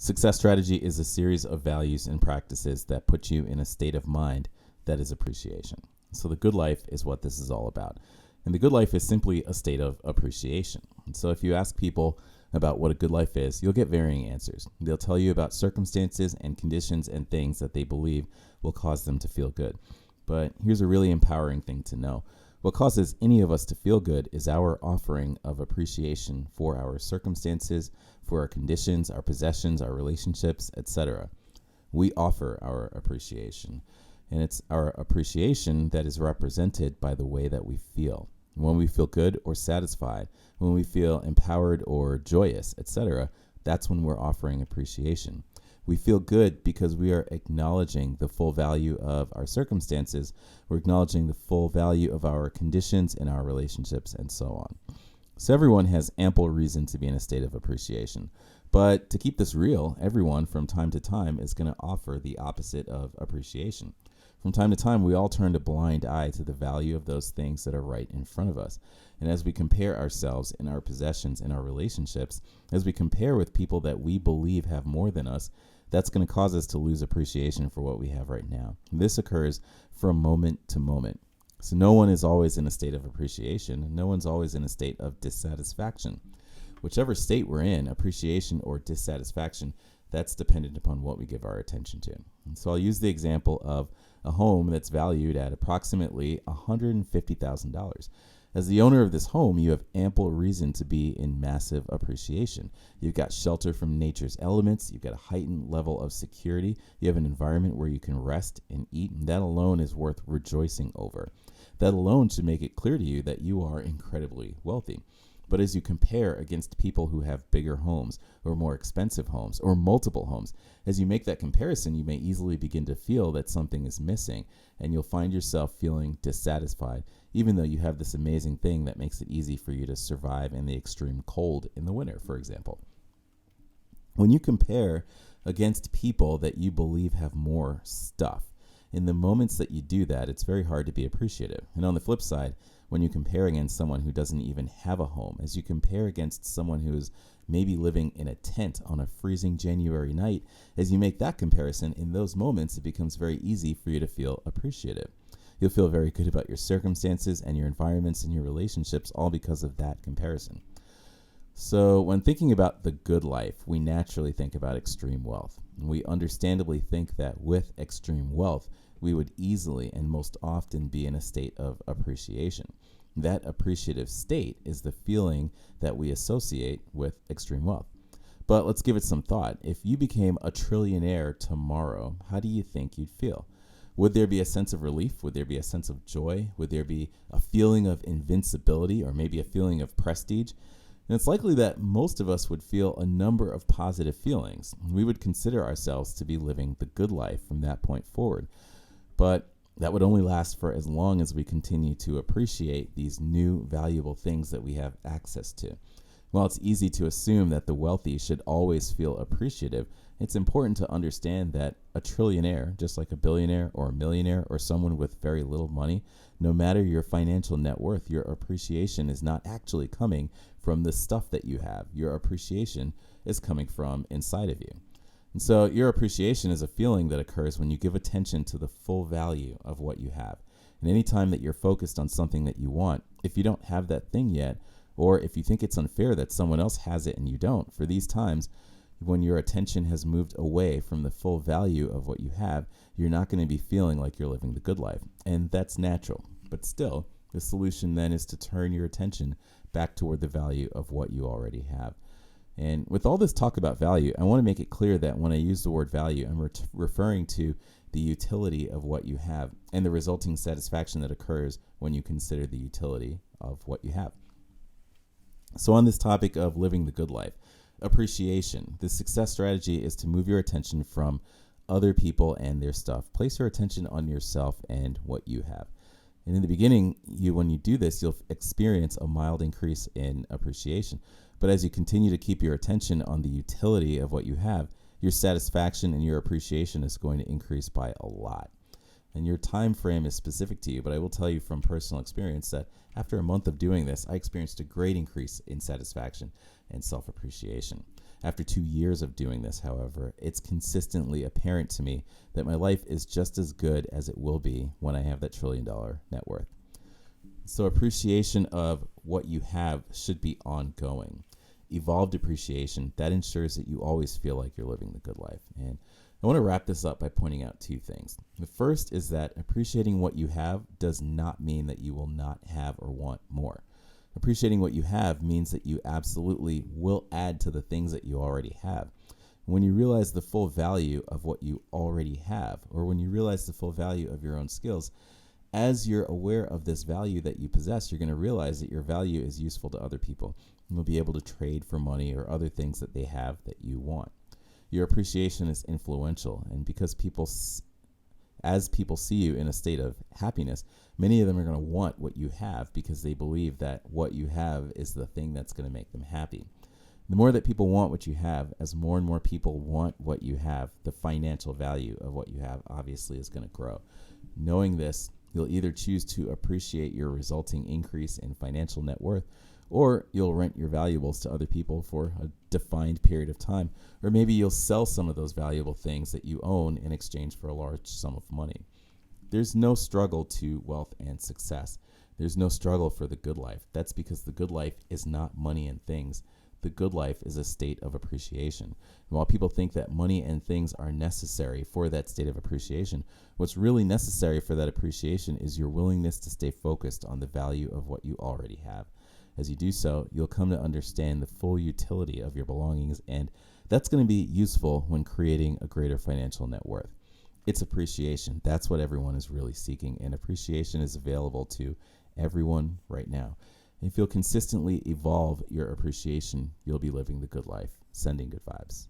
Success strategy is a series of values and practices that put you in a state of mind that is appreciation. So the good life is what this is all about. And the good life is simply a state of appreciation. And so if you ask people about what a good life is, you'll get varying answers. They'll tell you about circumstances and conditions and things that they believe will cause them to feel good. But here's a really empowering thing to know. What causes any of us to feel good is our offering of appreciation for our circumstances, for our conditions, our possessions, our relationships, etc. We offer our appreciation, and it's our appreciation that is represented by the way that we feel. When we feel good or satisfied, when we feel empowered or joyous, etc., that's when we're offering appreciation. We feel good because we are acknowledging the full value of our circumstances. We're acknowledging the full value of our conditions and our relationships and so on. So everyone has ample reason to be in a state of appreciation. But to keep this real, everyone from time to time is going to offer the opposite of appreciation. From time to time, we all turn a blind eye to the value of those things that are right in front of us. And as we compare ourselves and our possessions and our relationships, as we compare with people that we believe have more than us, that's going to cause us to lose appreciation for what we have right now. This occurs from moment to moment. So no one is always in a state of appreciation. No one's always in a state of dissatisfaction. Whichever state we're in, appreciation or dissatisfaction, that's dependent upon what we give our attention to. And so I'll use the example of a home that's valued at approximately $150,000. As the owner of this home, you have ample reason to be in massive appreciation. You've got shelter from nature's elements. You've got a heightened level of security. You have an environment where you can rest and eat, and that alone is worth rejoicing over. That alone should make it clear to you that you are incredibly wealthy. But as you compare against people who have bigger homes or more expensive homes or multiple homes, as you make that comparison, you may easily begin to feel that something is missing, and you'll find yourself feeling dissatisfied, even though you have this amazing thing that makes it easy for you to survive in the extreme cold in the winter, for example. When you compare against people that you believe have more stuff, in the moments that you do that, it's very hard to be appreciative. And on the flip side, when you compare against someone who doesn't even have a home, as you compare against someone who is maybe living in a tent on a freezing January night, as you make that comparison, in those moments, it becomes very easy for you to feel appreciative. You'll feel very good about your circumstances and your environments and your relationships, all because of that comparison. So when thinking about the good life, we naturally think about extreme wealth. We understandably think that with extreme wealth, we would easily and most often be in a state of appreciation. That appreciative state is the feeling that we associate with extreme wealth. But let's give it some thought. If you became a trillionaire tomorrow, how do you think you'd feel? Would there be a sense of relief? Would there be a sense of joy? Would there be a feeling of invincibility or maybe a feeling of prestige? And it's likely that most of us would feel a number of positive feelings. We would consider ourselves to be living the good life from that point forward. But that would only last for as long as we continue to appreciate these new valuable things that we have access to. While it's easy to assume that the wealthy should always feel appreciative, it's important to understand that a trillionaire, just like a billionaire or a millionaire or someone with very little money, no matter your financial net worth, your appreciation is not actually coming from the stuff that you have. Your appreciation is coming from inside of you. And so your appreciation is a feeling that occurs when you give attention to the full value of what you have. And any time that you're focused on something that you want, if you don't have that thing yet, or if you think it's unfair that someone else has it and you don't, for these times when your attention has moved away from the full value of what you have, you're not going to be feeling like you're living the good life. And that's natural. But still, the solution then is to turn your attention back toward the value of what you already have. And with all this talk about value, I want to make it clear that when I use the word value, I'm referring to the utility of what you have and the resulting satisfaction that occurs when you consider the utility of what you have. So on this topic of living the good life, appreciation, the success strategy is to move your attention from other people and their stuff. Place your attention on yourself and what you have. And in the beginning, when you do this, you'll experience a mild increase in appreciation. But as you continue to keep your attention on the utility of what you have, your satisfaction and your appreciation is going to increase by a lot. And your time frame is specific to you, but I will tell you from personal experience that after a month of doing this, I experienced a great increase in satisfaction and self-appreciation. After 2 years of doing this, however, it's consistently apparent to me that my life is just as good as it will be when I have that $1 trillion net worth. So appreciation of what you have should be ongoing. Evolved appreciation, that ensures that you always feel like you're living the good life. And I want to wrap this up by pointing out 2 things. The first is that appreciating what you have does not mean that you will not have or want more. Appreciating what you have means that you absolutely will add to the things that you already have. When you realize the full value of what you already have, or when you realize the full value of your own skills, as you're aware of this value that you possess, you're going to realize that your value is useful to other people. You'll be able to trade for money or other things that they have that you want. Your appreciation is influential, and because as people see you in a state of happiness, many of them are going to want what you have because they believe that what you have is the thing that's going to make them happy. The more that people want what you have, as more and more people want what you have, the financial value of what you have obviously is going to grow. Knowing this, you'll either choose to appreciate your resulting increase in financial net worth, or you'll rent your valuables to other people for a defined period of time, or maybe you'll sell some of those valuable things that you own in exchange for a large sum of money. There's no struggle to wealth and success. There's no struggle for the good life. That's because the good life is not money and things. The good life is a state of appreciation. And while people think that money and things are necessary for that state of appreciation, what's really necessary for that appreciation is your willingness to stay focused on the value of what you already have. As you do so, you'll come to understand the full utility of your belongings, and that's going to be useful when creating a greater financial net worth. It's appreciation. That's what everyone is really seeking, and appreciation is available to everyone right now. And if you'll consistently evolve your appreciation, you'll be living the good life. Sending good vibes.